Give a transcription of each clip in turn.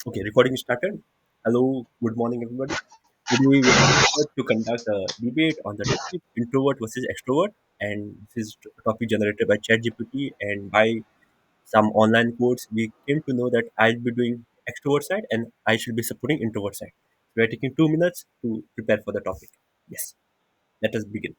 Okay, recording started. Hello, good morning, everybody. Today we are here to conduct a debate on the topic introvert versus extrovert, and this is a topic generated by ChatGPT and by some online quotes. We came to know that I'll be doing extrovert side and I should be supporting introvert side. We are taking 2 minutes to prepare for the topic. Yes, let us begin.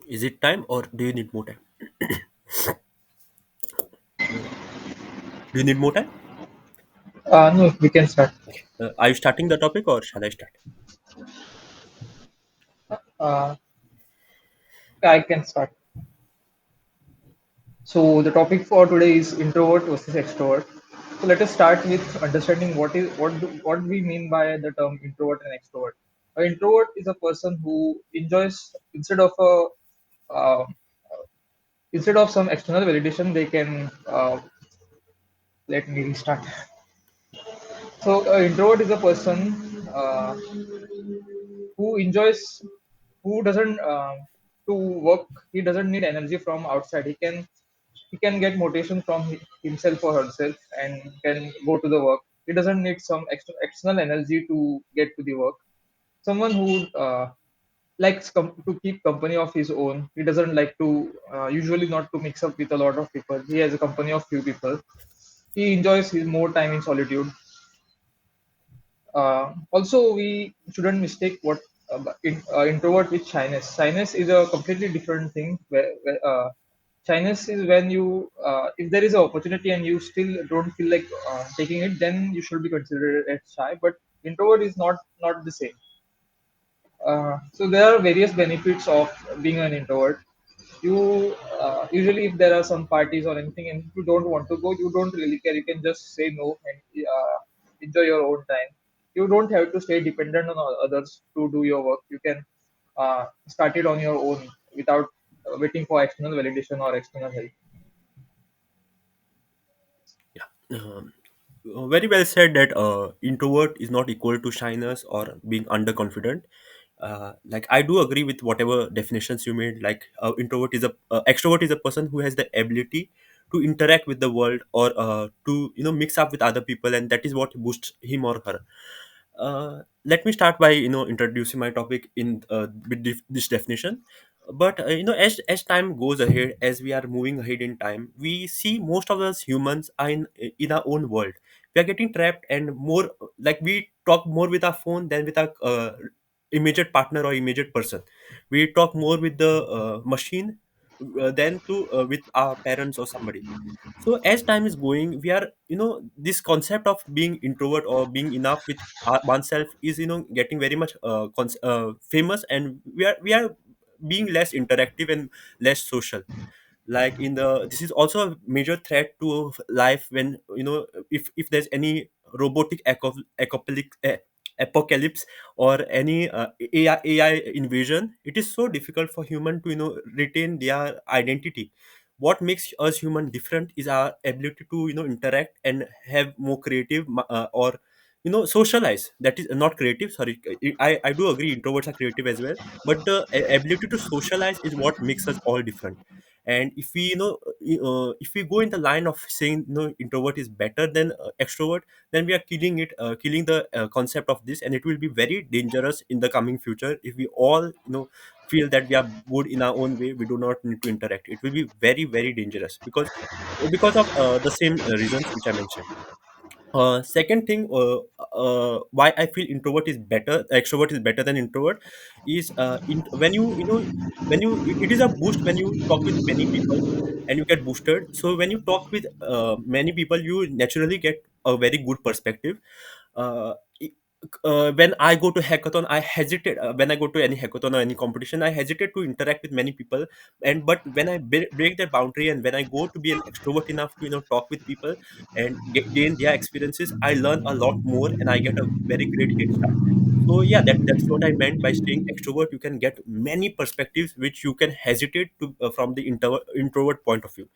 Is it time or do you need more time? Do you need more time? No, we can start. Are you starting the topic or shall I start? Uh, I can start. So the topic for today is introvert versus extrovert. So let us start with understanding what we mean by the term introvert and extrovert. An introvert is a person who enjoys uh, instead of some external validation, they can let me restart. So an introvert is a person who enjoys who doesn't to work. He doesn't need energy from outside. He can get motivation from himself or herself and can go to the work. He doesn't need some external energy to get to the work. Someone who likes to keep company of his own. He doesn't like to usually not to mix up with a lot of people. He has a company of few people. He enjoys his more time in solitude. Also, we shouldn't mistake what introvert with shyness. Shyness is a completely different thing. Where shyness is when you, if there is an opportunity and you still don't feel like taking it, then you should be considered as shy. But introvert is not the same. So there are various benefits of being an introvert. You usually, if there are some parties or anything, and if you don't want to go, you don't really care. You can just say no and enjoy your own time. You don't have to stay dependent on others to do your work. You can start it on your own without waiting for external validation or external help. Yeah. Very well said that introvert is not equal to shyness or being underconfident. Like I do agree with whatever definitions you made. Like introvert is a extrovert is a person who has the ability to interact with the world or to mix up with other people, and that is what boosts him or her. Let me start by introducing my topic in with this definition. But as time goes ahead, as we are moving ahead in time, we see most of us humans are in our own world. We are getting trapped and more, like we talk more with our phone than with our immediate partner or immediate person. We talk more with the machine than to with our parents or somebody. So as time is going, we are, this concept of being introvert or being enough with oneself is, getting very much famous, and we are being less interactive and less social. Like in the this is also a major threat to life when, if there's any robotic apocalypse or any AI invasion. It is so difficult for human to retain their identity. What makes us human different is our ability to interact and have more creative or socialize. That is not creative, sorry. I do agree introverts are creative as well, but the ability to socialize is what makes us all different. And if we if we go in the line of saying introvert is better than extrovert, then we are killing the concept of this, and it will be very dangerous in the coming future if we all feel that we are good in our own way. We do not need to interact. It will be very, very dangerous because of the same reasons which I mentioned. Second thing, why I feel introvert is better, extrovert is better than introvert, is when it is a boost when you talk with many people and you get boosted. So when you talk with many people, you naturally get a very good perspective. uh, i- when I go to hackathon, I hesitate. When I go to any hackathon or any competition, I hesitate to interact with many people. And but when I break that boundary, and when I go to be an extrovert enough to talk with people and gain their experiences, I learn a lot more and I get a very great head start. So yeah, that's what I meant by saying extrovert. You can get many perspectives which you can hesitate to from the introvert point of view.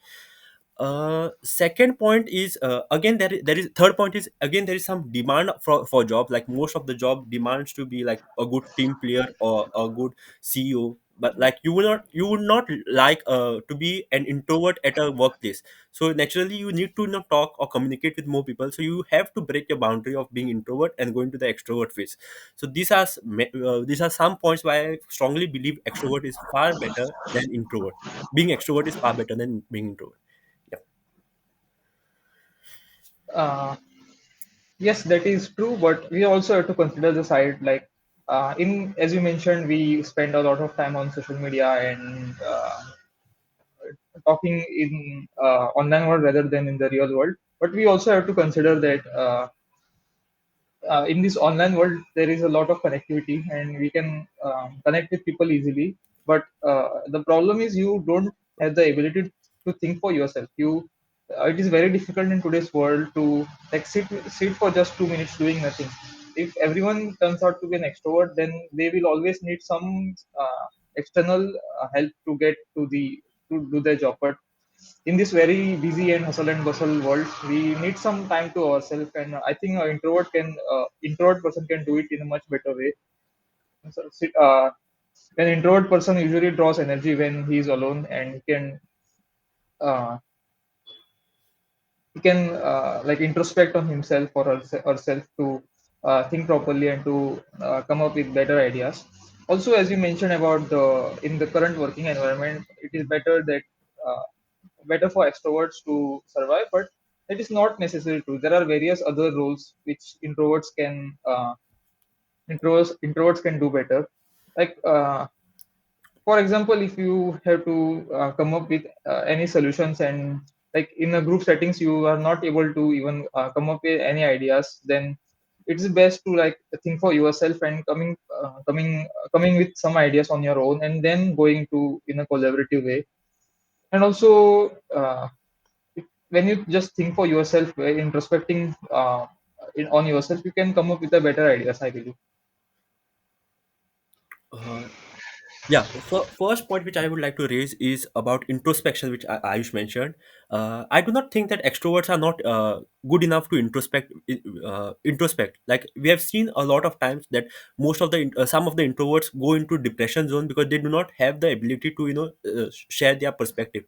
Second point is, again, there is third point is, again, there is some demand for job. Like most of the job demands to be like a good team player or a good CEO. But like you would not like to be an introvert at a workplace. So naturally you need to talk or communicate with more people. So you have to break your boundary of being introvert and go into the extrovert phase. So these are some points why I strongly believe extrovert is far better than introvert. Being extrovert is far better than being introvert. Yeah. Uh, yes, that is true, but we also have to consider the side, like in as you mentioned, we spend a lot of time on social media and talking in online world rather than in the real world. But we also have to consider that in this online world there is a lot of connectivity and we can connect with people easily. But the problem is you don't have the ability to think for yourself. You It is very difficult in today's world to like sit for just 2 minutes doing nothing. If everyone turns out to be an extrovert, then they will always need some external help to get to do their job. But in this very busy and hustle and bustle world, we need some time to ourselves, and I think an introvert person can do it in a much better way. So, an introvert person usually draws energy when he is alone, and uh, he can like introspect on himself or herself to think properly and to come up with better ideas. Also, as you mentioned about the in the current working environment, it is better for extroverts to survive. But That is not necessarily true. There are various other roles which introverts can do better. Like for example, if you have to come up with any solutions, and like in a group settings you are not able to even come up with any ideas, then it's best to like think for yourself and coming with some ideas on your own, and then going to in a collaborative way. And also when you just think for yourself, introspecting on yourself, you can come up with a better ideas, I believe. Uh, Yeah, first point which I would like to raise is about introspection, which Ayush mentioned. I do not think that extroverts are not good enough to introspect. Like we have seen a lot of times that some of the introverts go into depression zone because they do not have the ability to share their perspective,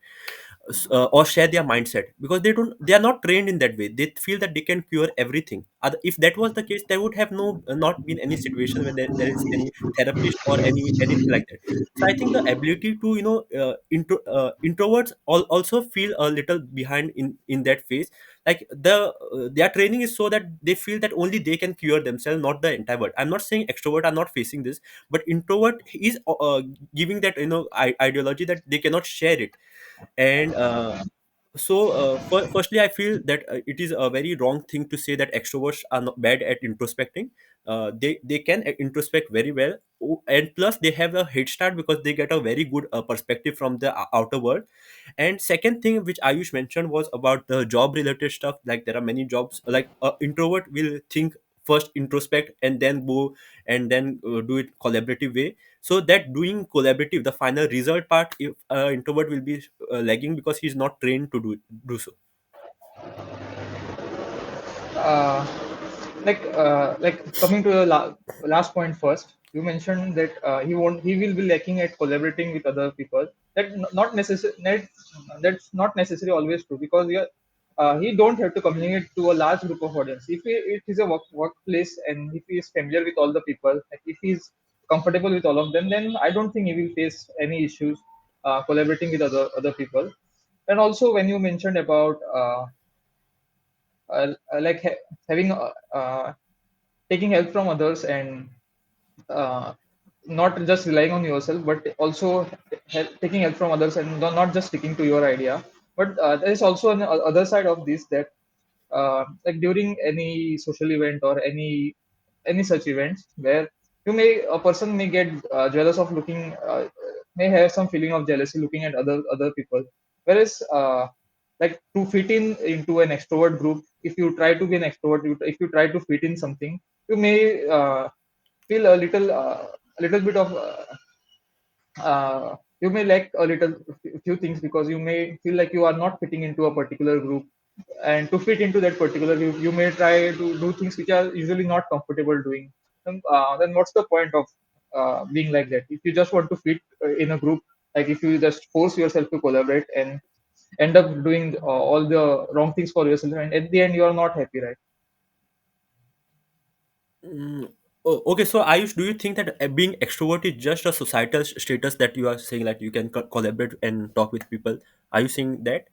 or share their mindset, because they are not trained in that way. They feel that they can cure everything. If that was the case, there would have not been any situation where there is any therapist or anything like that. So I think the ability to introverts also feel a little behind in that phase. Like their training is so that they feel that only they can cure themselves, not the entire world. I'm not saying extrovert are not facing this, but introvert is giving that ideology that they cannot share it. And firstly, I feel that it is a very wrong thing to say that extroverts are not bad at introspecting. They can introspect very well. And plus they have a head start because they get a very good perspective from the outer world. And second thing which Ayush mentioned was about the job related stuff. Like there are many jobs, like introvert will think first, introspect, and then go and then do it collaborative way. So that doing collaborative, the final result part, if introvert will be lagging because he's not trained to do so. uh, like coming to the last point first, you mentioned that he will be lacking at collaborating with other people. That's not necessarily always true, because he don't have to communicate to a large group of audience. If it is a workplace and if he is familiar with all the people, like if he's comfortable with all of them, then I don't think he will face any issues collaborating with other people. And also when you mentioned about like having taking help from others, and uh, not just relying on yourself, but also taking help from others, and not just sticking to your idea. But there is also an other side of this, that like during any social event or any such events, where a person may get jealous of looking, may have some feeling of jealousy looking at other people. Whereas like to fit in into an extrovert group, if you try to be an extrovert, if you try to fit in something, you may feel a little bit of you may lack a few things, because you may feel like you are not fitting into a particular group. And to fit into that particular group, you may try to do things which are usually not comfortable doing. Then what's the point of being like that? If you just want to fit in a group, like if you just force yourself to collaborate and end up doing all the wrong things for yourself, and at the end you are not happy, right? Mm, oh, okay, so Ayush, do you think that being extrovert is just a societal status that you are saying, like you can collaborate and talk with people? Are you saying that?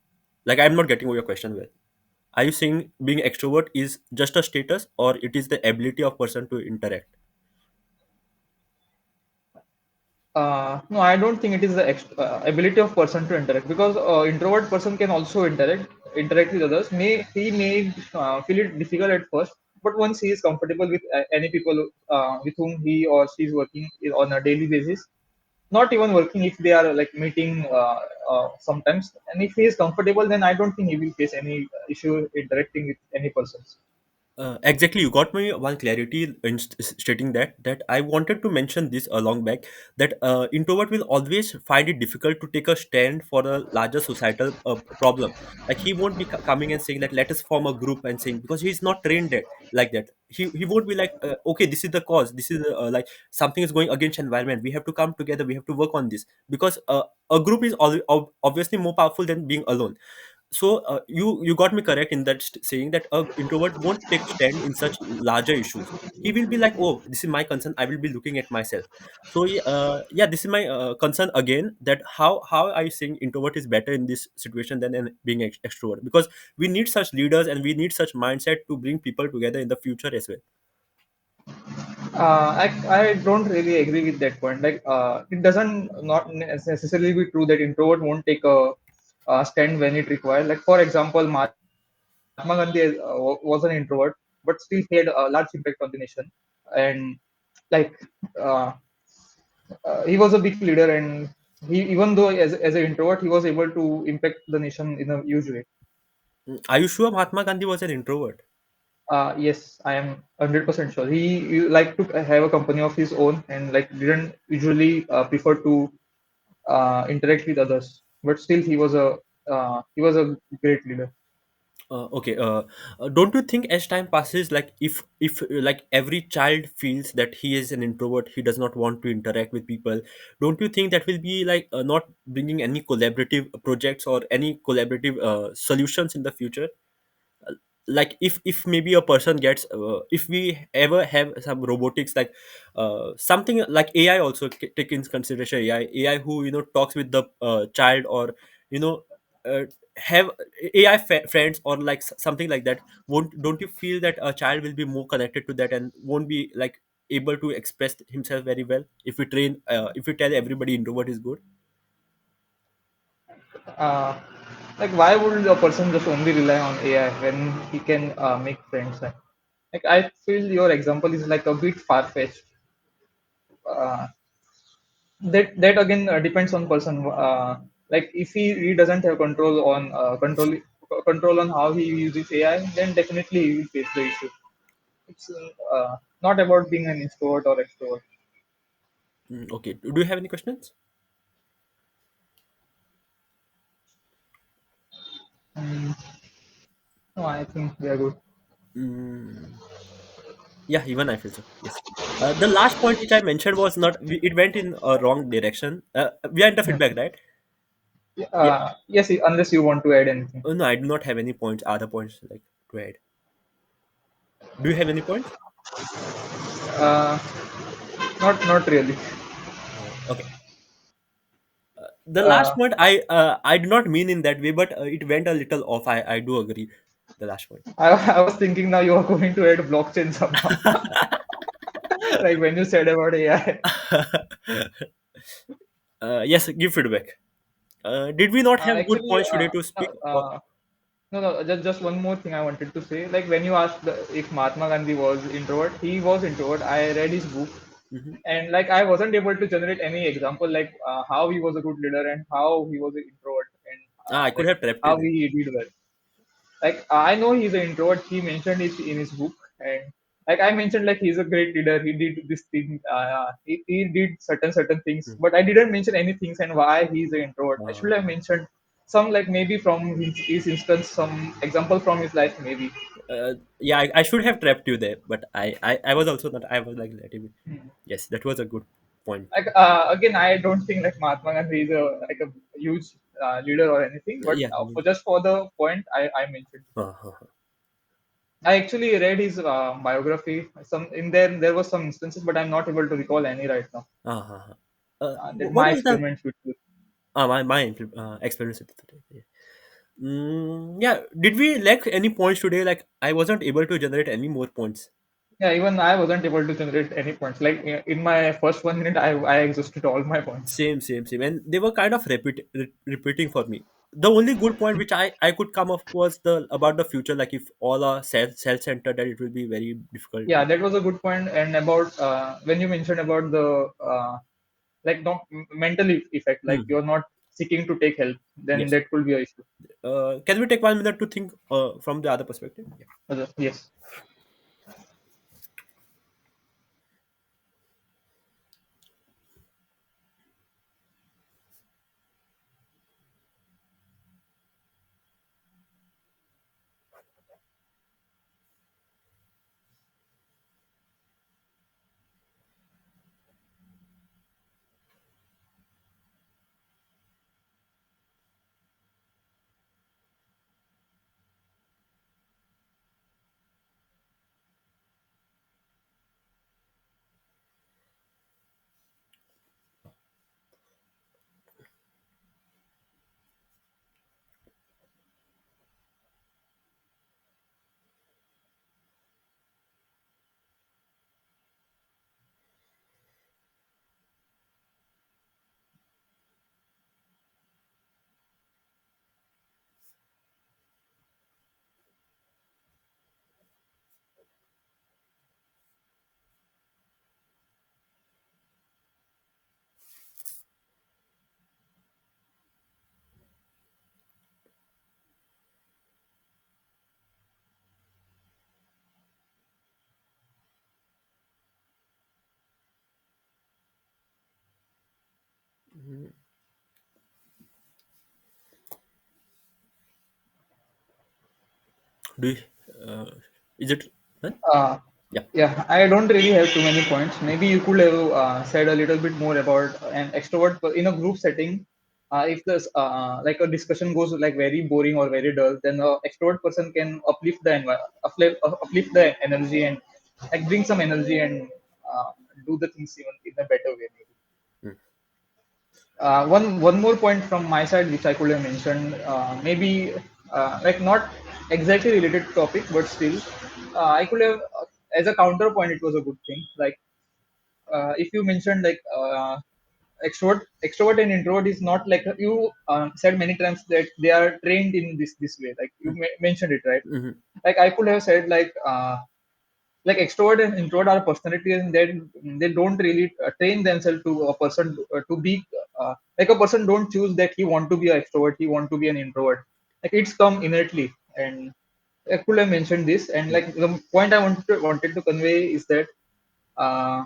Like I'm not getting your question well. Are you saying being extrovert is just a status, or it is the ability of person to interact? No, I don't think it is the ability of person to interact, because introvert person can also interact with others. He may feel it difficult at first, but once he is comfortable with any people with whom he or she is working on a daily basis, not even working, if they are like meeting sometimes, and if he is comfortable, then I don't think he will face any issue interacting with any persons. Exactly, you got me one clarity in stating that I wanted to mention this a long back, that introvert will always find it difficult to take a stand for a larger societal problem. Like he won't be coming and saying that let us form a group and saying, because he's not trained that like that. He won't be like okay, this is the cause, this is like something is going against environment. We have to come together. We have to work on this because a group is obviously more powerful than being alone. You got me correct in that saying that a introvert won't take stand in such larger issues. He will be like, oh, this is my concern, I will be looking at myself. Yeah, this is my concern again, that how I think introvert is better in this situation than being extrovert, because we need such leaders and we need such mindset to bring people together in the future as well. I don't really agree with that point. Like, it doesn't not necessarily be true that introvert won't take a stand when it required. Like, for example, Mahatma Gandhi was an introvert, but still he had a large impact on the nation. And like, uh, he was a big leader, and he, even though as an introvert, he was able to impact the nation in a huge way. Are you sure Mahatma Gandhi was an introvert? Yes, I am 100% sure. He liked to have a company of his own, and like didn't usually prefer to interact with others. But still, he was a great leader. Okay. Don't you think as time passes, like if like every child feels that he is an introvert, he does not want to interact with people, don't you think that will be like not bringing any collaborative projects or any collaborative solutions in the future? Like if maybe a person gets if we ever have some robotics, like something like AI also, take in consideration AI who talks with the child, or you know uh, have AI friends, or like something like that. Won't Don't you feel that a child will be more connected to that and won't be like able to express himself very well if we tell everybody introvert is good? Uh, like, why would a person just only rely on AI when he can make friends? Like, I feel your example is like a bit far fetched. Uh, that again depends on person. Like, if he doesn't have control on how he uses AI, then definitely he will face the issue. It's not about being an introvert or extrovert. Okay, do you have any questions? Mm, no, I think we are good. Mm. Yeah, even I feel so. Yes. The last point which I mentioned was not. It went in a wrong direction. We are in the Yeah. feedback, right? Yeah, Yeah. yes, unless you want to add anything. No, I do not have any points. Other points like to add. Do you have any points? Uh, not really. Okay. The last Uh, point I do not mean in that way, but it went a little off. I do agree. The last point. I was thinking now you are going to add blockchain somehow, like when you said about AI. Yes, give feedback. Did we not have good Actually, points today to speak? Or, no, no, just one more thing I wanted to say. Like, when you asked if Mahatma Gandhi was introvert, he was introvert. I read his book, Mhm. and like I wasn't able to generate any example like how he was a good leader and how he was an introvert, and I could like have trapped you how there. he did well. Like, I know he's an introvert. He mentioned it in his book, and like I mentioned, like he's a great leader. He did this thing. He did certain things, Hmm. but I didn't mention any things and why he's an introvert. I should have Uh, mentioned some, like maybe from his instance, some example from his life, maybe. yeah, I should have trapped you there, but I was also not. I was like letting me. Yes, that was a good point. Like, again, I don't think like Mahatma Gandhi is a huge leader or anything, but Yeah. just for the point, I mentioned. Uh-huh. I actually read his biography. Some in there was some instances, but I'm not able to recall any right now. Uh-huh. That What my was the experiments with you. my experience with it today? Yeah. Yeah. Did we lack any points today? Like I wasn't able to generate any more points. Yeah, even I wasn't able to generate any points. Like, in my first 1 minute, I exhausted all my points. Same, and they were kind of repeating for me. The only good point which I could come up was the about the future. Like if all are self centered, that it will be very difficult. Yeah, that was a good point. And about when you mentioned about the like not mental effect, like Hmm. you're not seeking to take help, then Yes. that could be a issue. Can we take 1 minute to think from the other perspective? Yeah. Yes. Do you, is it done? Uh, Yeah. yeah, I don't really have too many points. Maybe you could have said a little bit more about an extrovert in a group setting. If this like a discussion goes like very boring or very dull, then a extrovert person can uplift the energy and like bring some energy and do the things even in a better way. Maybe. Mm. One more point from my side which I could have mentioned, maybe like not exactly related topic, but still, I could have as a counterpoint it was a good thing. Like if you mentioned like extrovert and introvert is not like you said many times that they are trained in this way. Like you mentioned it right. Mhm. Like I could have said like extrovert and introvert are personalities and they don't really train themselves to a person to be like a person don't choose that he want to be an extrovert, he want to be an introvert. Like it's come innately. And I could have mentioned this, and Mm. like the point I wanted to convey is that uh,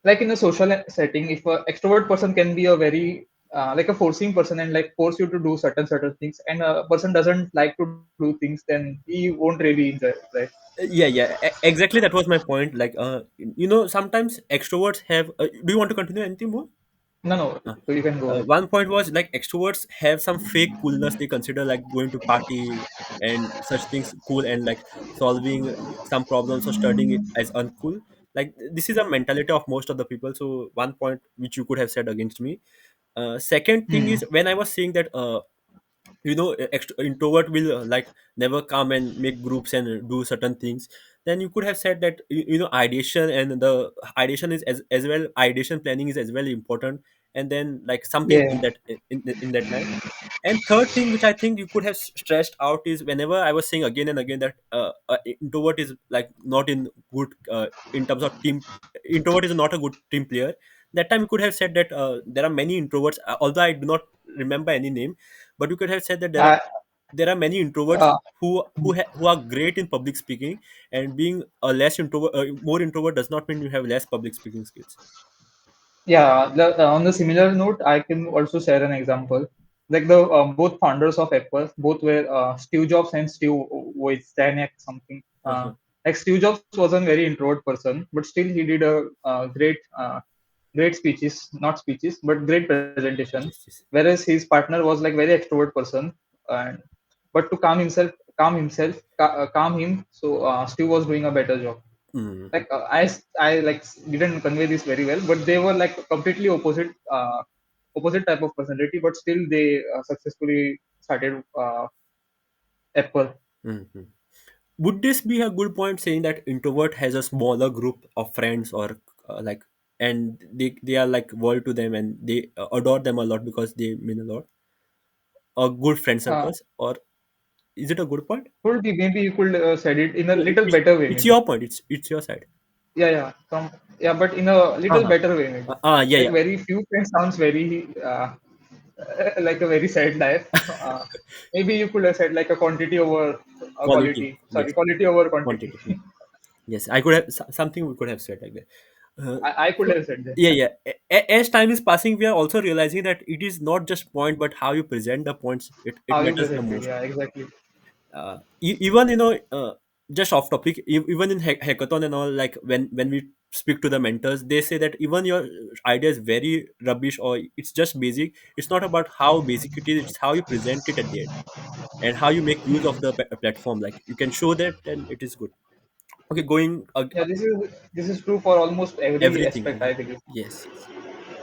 like in a social setting, if a extrovert person can be a very like a forcing person and like force you to do certain things, and a person doesn't like to do things, then he won't really enjoy it, right? Yeah, yeah, exactly. That was my point. Like, sometimes extroverts have. Do you want to continue anything more? No, no, Uh, so you can go ahead. One point was like extroverts have some fake coolness. They consider like going to party and such things cool, and like solving some problems or studying it as uncool. Like this is a mentality of most of the people. So one point which you could have said against me. Second thing Hmm. is when I was saying that introvert will like never come and make groups and do certain things, then you could have said that ideation and the ideation is as well, ideation planning is as well important, and then like something Yeah. in that line. And third thing which I think you could have stressed out is whenever I was saying again and again that introvert is like not in good in terms of team, introvert is not a good team player. That time you could have said that there are many introverts, although I do not remember any name, but you could have said that I, there are many introverts uh, who are great in public speaking, and being a less introvert, more introvert does not mean you have less public speaking skills. yeah, on the similar note, I can also share an example. Like the both founders of Apple, both were Steve Jobs and Steve Wozniak something. Uh-huh. Like Steve Jobs was a very introvert person, but still he did a great speeches, not speeches, but great presentation. Yes, yes. Whereas his partner was like very extrovert person, and but to calm him. So Steve was doing a better job. Mm-hmm. Like I like didn't convey this very well, but they were like completely opposite type of personality, but still they successfully started Apple. Mm-hmm. Would this be a good point saying that introvert has a smaller group of friends, or like, and they are like world to them and they adore them a lot because they mean a lot, or good friend uh, circles, or is it a good point? could be, maybe you could said it in a No, little better way, it's maybe. your point, it's your side. Yeah, yeah, but in a little Uh-huh. better way, maybe. Yeah, Like yeah. very few friends sounds very like a very sad life. Maybe you could have said like a quantity over a Quality, quality. yes. Sorry, quality over quantity. Quantity, yeah. Yes, I could have something we could have said like that. I could So have said that. yeah, yeah. As time is passing, we are also realizing that it is not just point, but how you present the points. It How you matters the presented, most. yeah, exactly. Even just off topic, even in hackathon and all, like when we speak to the mentors, they say that even your idea is very rubbish or it's just basic. It's not about how basic it is; it's how you present it at the end and how you make use of the platform. Like you can show that, and it is good. Okay, going Yeah, this is true for almost every everything, aspect, I everything. believe. Yes, yes.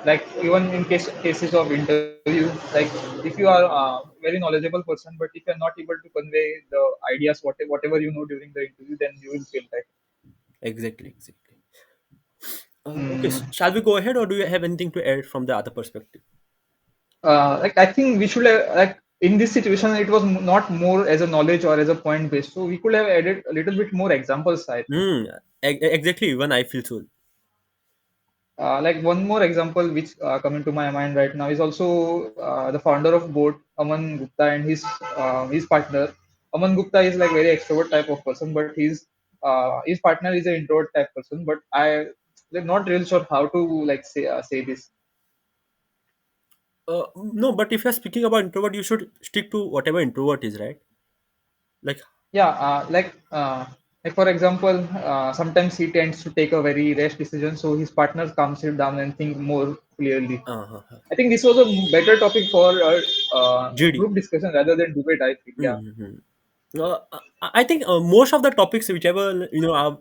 Like even in cases of interview, like if you are a very knowledgeable person, but if you're not able to convey the ideas, whatever you know during the interview, then you will feel like. Exactly, exactly. Okay, Mm, shall we go ahead, or do you have anything to add from the other perspective? like I think we should have like in this situation, it was not more as a knowledge or as a point based, so we could have added a little bit more examples, I think. Exactly. Even I feel so. Like one more example which coming to my mind right now is also the founder of Boat, Aman Gupta, and his partner. Aman Gupta is like very extrovert type of person, but his partner is an introvert type person. But I like not really sure how to like say this. No, but if you're speaking about introvert, you should stick to whatever introvert is, right? Like, Yeah, like for example, sometimes he tends to take a very rash decision, so his partner calms him down and think more clearly. uh, I think this was a better topic for GD. group discussion rather than debate. I feel, yeah. Mm-hmm. I think most of the topics, whichever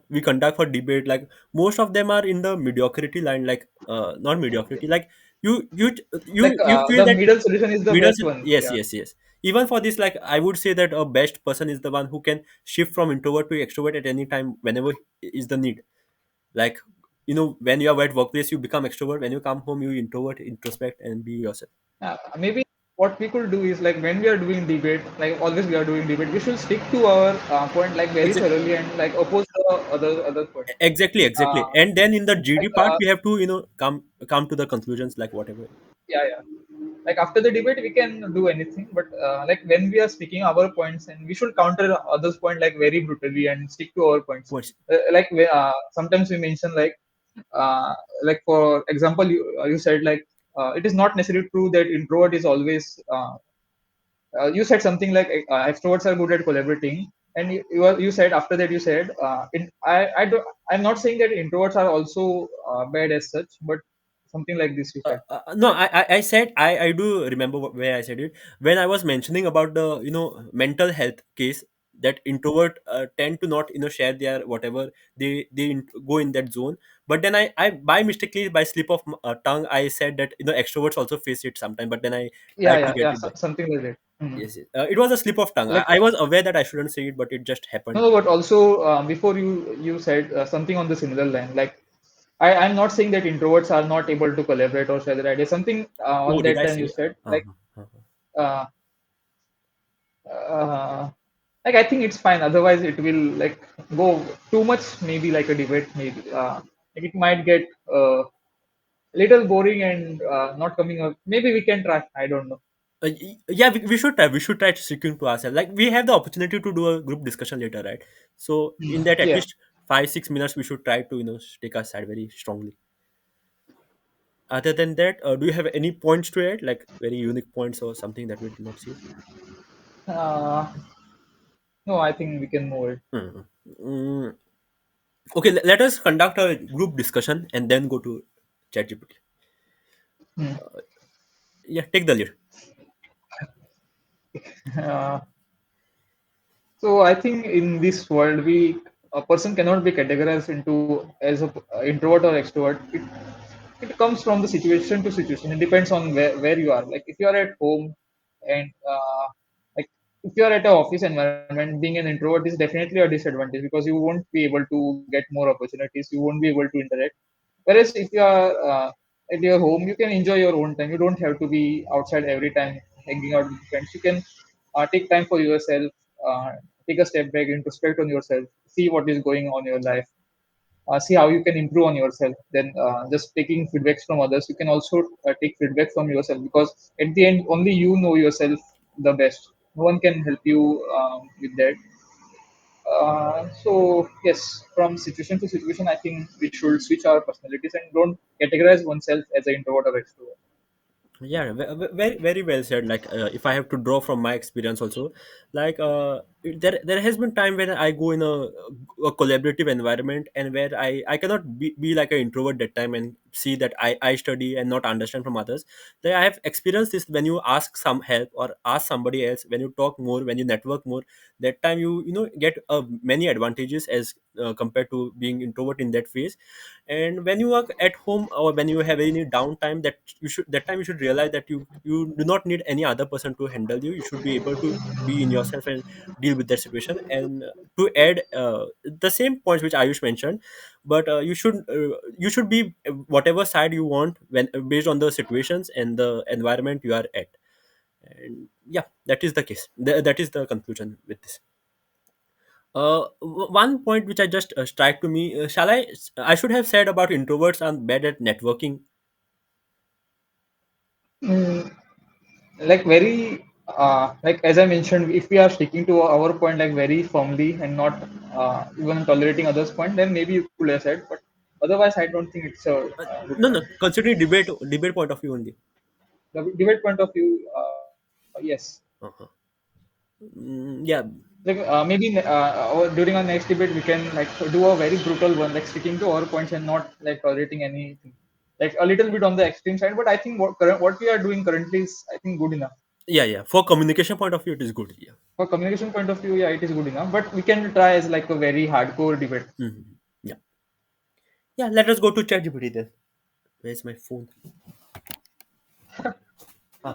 we conduct for debate, like most of them are in the mediocrity line, like not mediocrity, like you you Like you feel the that middle solution is the middle. best one. Yes, Yeah. yes, yes. Even for this, like I would say that a best person is the one who can shift from introvert to extrovert at any time whenever is the need. Like when you are at workplace, you become extrovert. When you come home, you introvert, introspect, and be yourself. Maybe what we could do is like when we are doing debate, like always we are doing debate, we should stick to our point like very thoroughly and like oppose the other point. Exactly, Uh, exactly. And then in the GD like part, we have to come to the conclusions, like whatever. yeah, yeah. Like after the debate, we can do anything, but like when we are speaking our points, and we should counter others' point like very brutally and stick to our points. What's Sometimes we mention uh, like for example, you said like it is not necessarily true that introvert is always you said something like extroverts are good at collaborating, and you said after that you said I don't, I'm not saying that introverts are also bad as such, but something like this you said. no, I said I do remember where I said it when I was mentioning about the mental health case, that introvert tend to not share their whatever they go in that zone. But then I by mistakenly, by slip of tongue, I said that extroverts also face it sometime. But then I Yeah, tried to yeah, get yeah, it back. something like that. Mhm. Yes, yes. It was a slip of tongue. Like I was aware that I shouldn't say it, but it just happened. no, but also before you said something on the similar line. Like I'm not saying that introverts are not able to collaborate or share their ideas. Something Oh, on did that I line you say? said Uh-huh. Uh-huh. uh, uh, like I think it's fine. Otherwise, it will like go too much. Maybe like a debate. Maybe like it might get little boring and not coming up. Maybe we can try. I don't know. Yeah, we should try. We should try to secure to ourselves. Like we have the opportunity to do a group discussion later, right? So in that, at Yeah. least 5-6 minutes, we should try to take our side very strongly. Other than that, do you have any points to add, like very unique points or something that we did not see? Uh, no, I think we can move it. Mhm. Mm, okay, let us conduct a group discussion and then go to ChatGPT. Hmm. Yeah, take the lead. Uh, so I think in this world, we a person cannot be categorized into as a introvert or extrovert. It comes from the situation to situation. It depends on where you are. Like if you are at home and like if you are at an office environment, being an introvert is definitely a disadvantage because you won't be able to get more opportunities. You won't be able to interact. Whereas if you are at your home, you can enjoy your own time. You don't have to be outside every time hanging out with friends. You can take time for yourself, take a step back, introspect on yourself, see what is going on in your life, see how you can improve on yourself. Then just taking feedbacks from others, you can also take feedback from yourself because at the end, only you know yourself the best. No one can help you with that. So yes, from situation to situation, I think we should switch our personalities and don't categorize oneself as an introvert or extrovert. Yeah, very very well said. Like if I have to draw from my experience also, like there has been time when I go in a collaborative environment, and where I cannot be like an introvert that time and see that I study and not understand from others. Like I have experienced this when you ask some help or ask somebody else, when you talk more, when you network more, that time you get many advantages as compared to being introvert in that phase. And when you are at home or when you have any downtime, that time you should realize that you do not need any other person to handle you. You should be able to be in yourself and deal with that situation. And to add the same points which Ayush mentioned, but you should be whatever side you want when based on the situations and the environment you are at. And yeah, that is the case. That is the conclusion with this. One point which I just strike to me, shall I should have said about introverts are bad at networking. Mm, like very like as I mentioned, if we are sticking to our point like very firmly and not even tolerating others' point, then maybe you could have said. But otherwise, I don't think it's a good No, point. no, considering debate point of view only. The debate point of view, yes. Uh-huh. Yeah, Like maybe or during our next debate we can like do a very brutal one, like sticking to our points and not like tolerating anything, like a little bit on the extreme side. But I think what we are doing currently is, I think, good enough. yeah, yeah. For communication point of view, it is good. Yeah. For communication point of view, yeah, it is good enough. But we can try as like a very hardcore debate. Mhm. Yeah, yeah. Let us go to ChatGPT then. Where's my phone?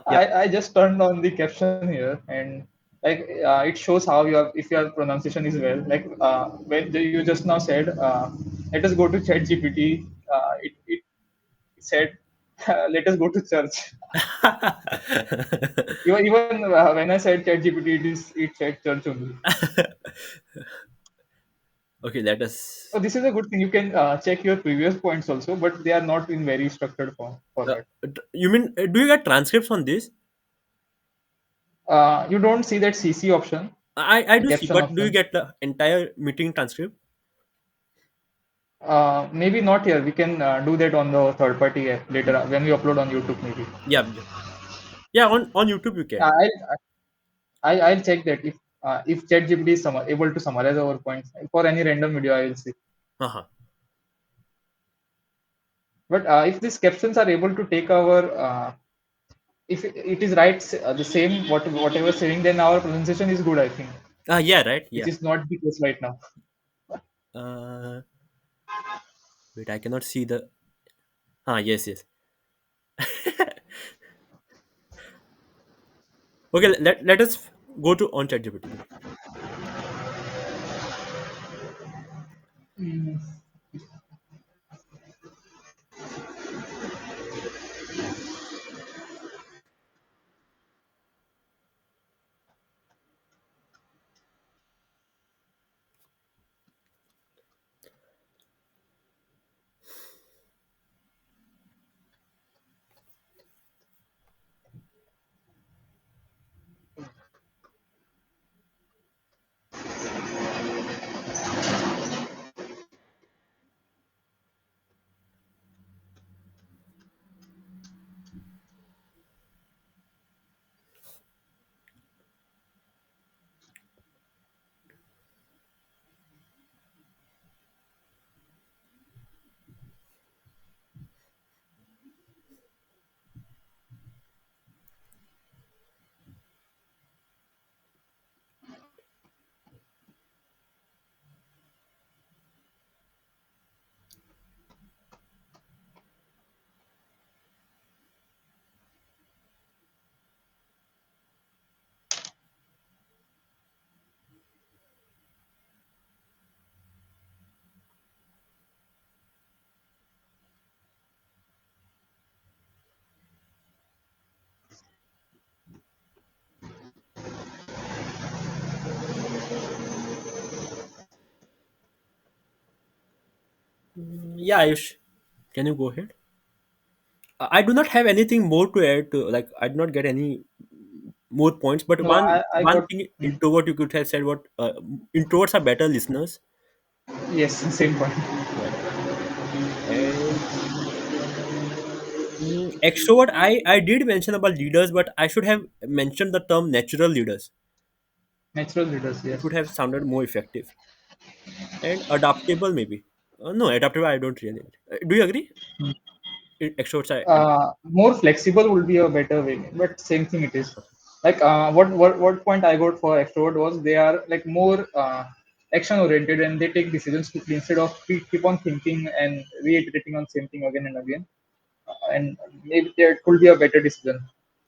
Yeah. I just turned on the caption here, and like it shows how if your pronunciation is well. Like when you just now said, let us go to ChatGPT. It said, let us go to church. Even when I said ChatGPT, it said church only. Okay, let us. So this is a good thing. You can check your previous points also, but they are not in very structured format. You mean do you get transcripts on this? You don't see that CC option, I the do see, caption but do you option. get the entire meeting transcript? Maybe not here. We can do that on the third party app later when we upload on YouTube. Maybe Yeah, yeah, yeah. On YouTube you can. uh, I'll check that if ChatGPT is able to summarize our points for any random video. I will see. Uh-huh. But if these captions are able to take our if it is right the same whatever saying, then our pronunciation is good, I think, Yeah, right. which Yeah. is not the case right now. Uh, Wait, I cannot see the. Yes, yes. Okay, let us go to on ChatGPT then. Mm. Yeah, Ayush, can you go ahead? I do not have anything more to add. To like, I did not get any more points. But No, I one got. thing, Mm. introvert, you could have said what introverts are better listeners. Yes, same point. Yeah, and extrovert. I did mention about leaders, but I should have mentioned the term natural leaders. Natural leaders, It yes. would have sounded more effective. And adaptable maybe. No, adaptable. I don't really. Do you agree? Extroverts are More flexible would be a better way, but same thing it is. Like what point I got for extrovert was they are like more action oriented, and they take decisions quickly instead of keep on thinking and reiterating on same thing again and again. And maybe there could be a better decision.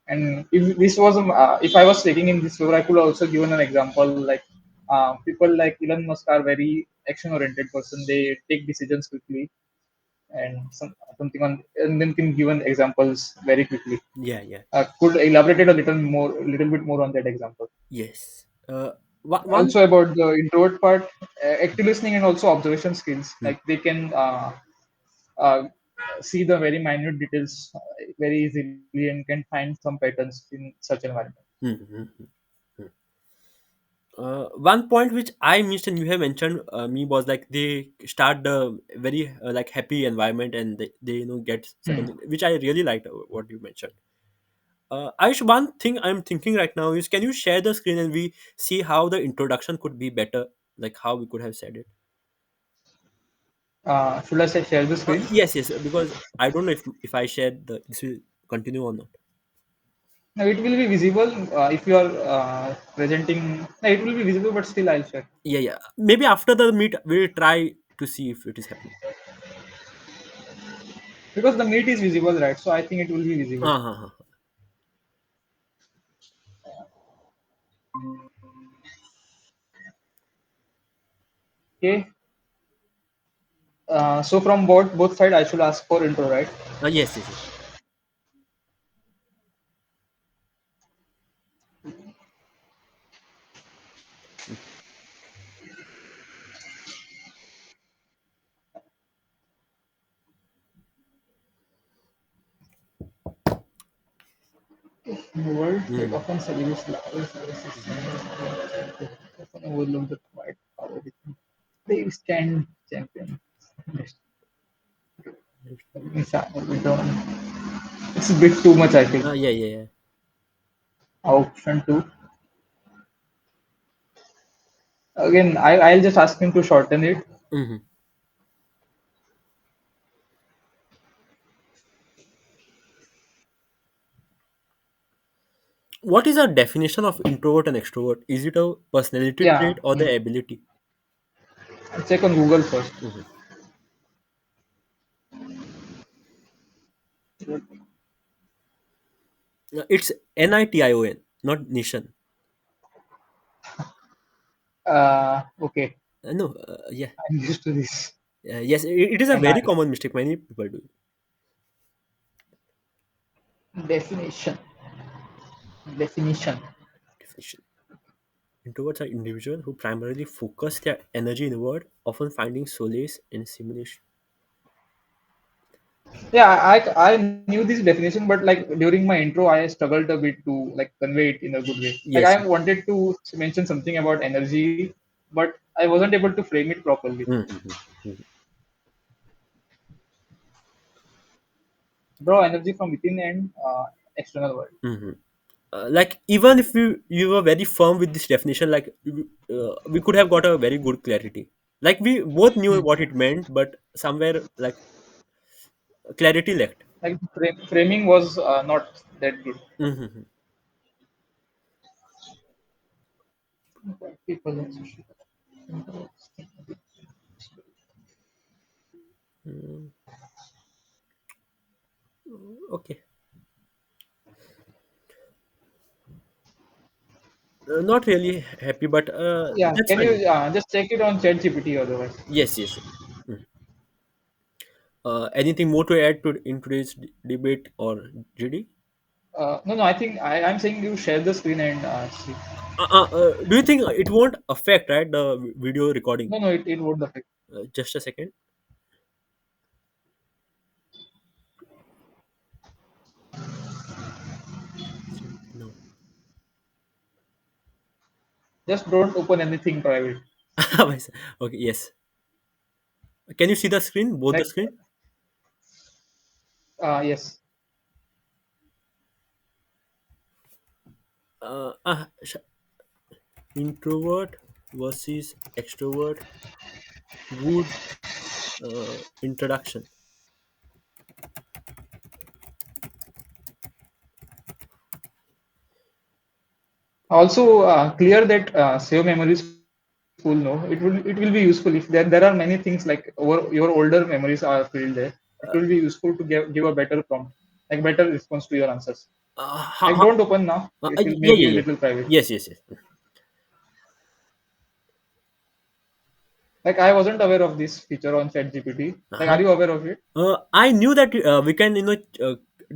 And if I was taking in this flavor, I could also given an example like people like Elon Musk are very action oriented person. They take decisions quickly, and something on, and then can given examples very quickly. yeah, yeah, Could elaborate it a little bit more on that example. yes. One. Also about the introvert part, active listening and also observation skills. Hmm, Like they can uh, see the very minute details very easily and can find some patterns in such environment. hmm, hmm, hmm. One point which I missed and you have mentioned me was like they start the very like happy environment and they get Hmm. certain which I really liked what you mentioned. Aish, one thing I'm thinking right now is, can you share the screen and we see how the introduction could be better, like how we could have said it. Should I say share the screen? Yes, yes, because I don't know if I share the this will continue or not. No, it will be visible if you are presenting. No, it will be visible, but still I'll share Yeah, yeah. Maybe after the meet, we'll try to see if it is happening. because the meat is visible, right? So I think it will be visible. Uh-huh. Okay. So from both side, I should ask for intro, right? Yes, yes, yes. In the world, it Mm. often celebrates loud services often overlook the quiet power within. They stand champion. We don't. It's a bit too much, I feel. Yeah, yeah, yeah. Option two. Again, I'll just ask him to shorten it. Hmm. What is our definition of introvert and extrovert? Is it a personality Yeah. trait or the ability? I'll check on Google first. Hmm. It's NITION, not nation. Okay. No, yeah. I'm used to this. Yes, it is a And I very common mistake. Many people do. definition. Definition. Definition. Introverts are individuals who primarily focus their energy inward, often finding solace in simulation. Yeah, I knew this definition, but like during my intro, I struggled a bit to like convey it in a good way. Like Yes. I wanted to mention something about energy, but I wasn't able to frame it properly. Mm-hmm. Draw energy from within and external world. Hmm. Like even if you were very firm with this definition, like we could have got a very good clarity. Like we both knew Hmm. what it meant, but somewhere like clarity lacked. Like framing was not that good. Hmm. People and social. Okay. Not really happy, but Yeah, that's can fine. you just check it on ChatGPT otherwise? Yes, yes. Mm. Anything more to add to in today's debate or GD? No, no, I think I'm saying you share the screen and see. Do you think it won't affect, right, the video recording? No, no, it won't affect. Just a second. No. Just don't open anything private. Okay. Yes. Can you see the screen? Both the Like, screen. yes. Uh, uh, sh- Introvert versus extrovert. Good introduction. Also, clear that save memories full. No, it will be useful if there are many things like your older memories are filled there. It will be useful to give a better prompt, like better response to your answers. Like don't open now. It will Yeah, maybe yeah, a yeah. little private. Yes, yes, yes. Like I wasn't aware of this feature on ChatGPT. Like, Uh-huh. are you aware of it? I knew that we can,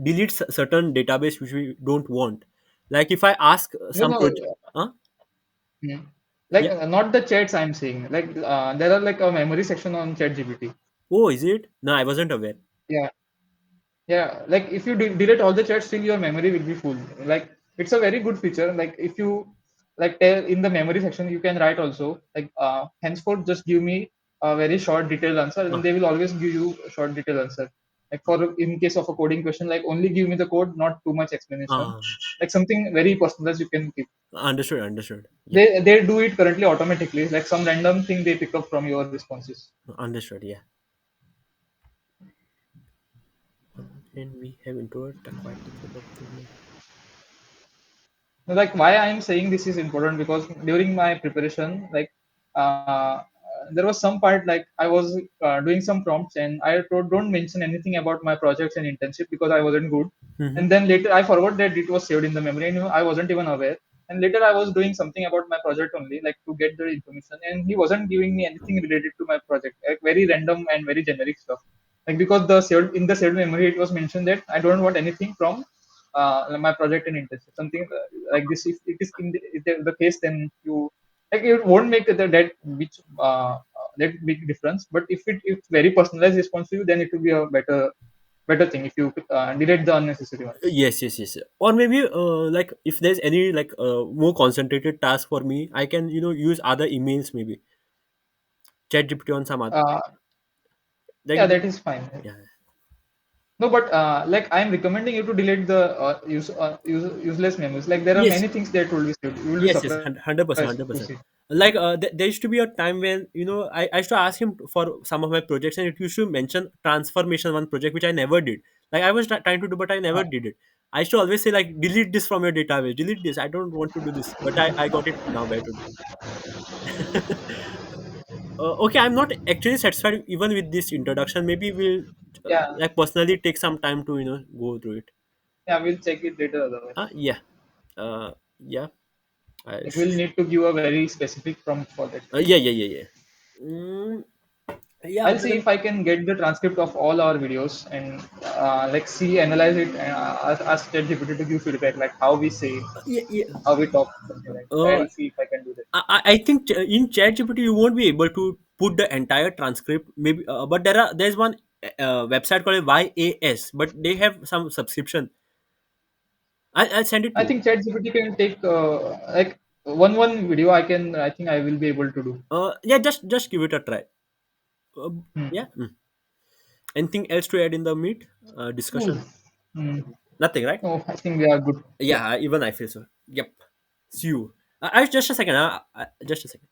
delete certain database which we don't want. Like if I ask No, some no. project, huh? Hmm. Like Yeah. not the chats I'm saying. Like there are like a memory section on ChatGPT. Oh, is it? No, I wasn't aware. Yeah, yeah. Like if you delete all the chats, still your memory will be full. Like it's a very good feature. Like if you like tell in the memory section, you can write also like henceforth just give me a very short detailed answer, and Uh, they will always give you a short detailed answer. Like for in case of a coding question, like only give me the code, not too much explanation. uh, Like something very personalized you can keep. understood, understood. Yeah, They do it currently automatically. Like some random thing they pick up from your responses. understood. Yeah. And we have introvert, the quiet nature of the mood. Like why I'm saying this is important, because during my preparation, like uh, there was some part like I was doing some prompts, and I don't mention anything about my projects and internship because I wasn't good. Mm-hmm. And then later I forgot that it was saved in the memory, and I wasn't even aware. And later I was doing something about my project only, like to get the information, and he wasn't giving me anything related to my project, like very random and very generic stuff. Like because the saved in the saved memory it was mentioned that I don't want anything from my project and internship, something like this. If it is in the case, then you, like it won't make that which that big difference. But if it's very personalized response to you, then it will be a better thing if you delete the unnecessary ones. Yes, yes, yes. Or maybe like if there's any like more concentrated task for me, I can use other emails, maybe ChatGPT on some other. uh, Like yeah, that is fine. yeah. No, but like I'm recommending you to delete the useless memos. Like there are Yes, many things that will be saved. You will be yes, yes, surprised 100%, to 100%. see. Like there used to be a time when I used to ask him for some of my projects, and it used to mention transformation one project which I never did. Like I was trying to do, but I never Uh, did it. I used to always say like delete this from your database, delete this. I don't want to do this, but I got it now where to do. Okay, I'm not actually satisfied even with this introduction. Maybe we'll yeah, like personally take some time to go through it. yeah, we'll check it later otherwise. Yeah. Yeah. I Like we'll need to give a very specific prompt for that. yeah, yeah, yeah, yeah. Mm, yeah. I'll Other see than if I can get the transcript of all our videos and like see, analyze it, and ask ChatGPT to give feedback, like how we say, yeah, yeah. how we talk, something like that. Uh, I'll see if I can do that. I think in ChatGPT you won't be able to put the entire transcript. Maybe, but there's one website called YAS, but they have some subscription. I'll send it I to. think ChatGPT can take like one video. I think I will be able to do. Yeah, just give it a try. Uh, Hmm. yeah. Anything else to add in the meet Ooh. discussion? Hmm. Nothing, right? Oh, I think we are good. Yeah. Yeah, even I feel so. Yep. See you. Just a second. Just a second.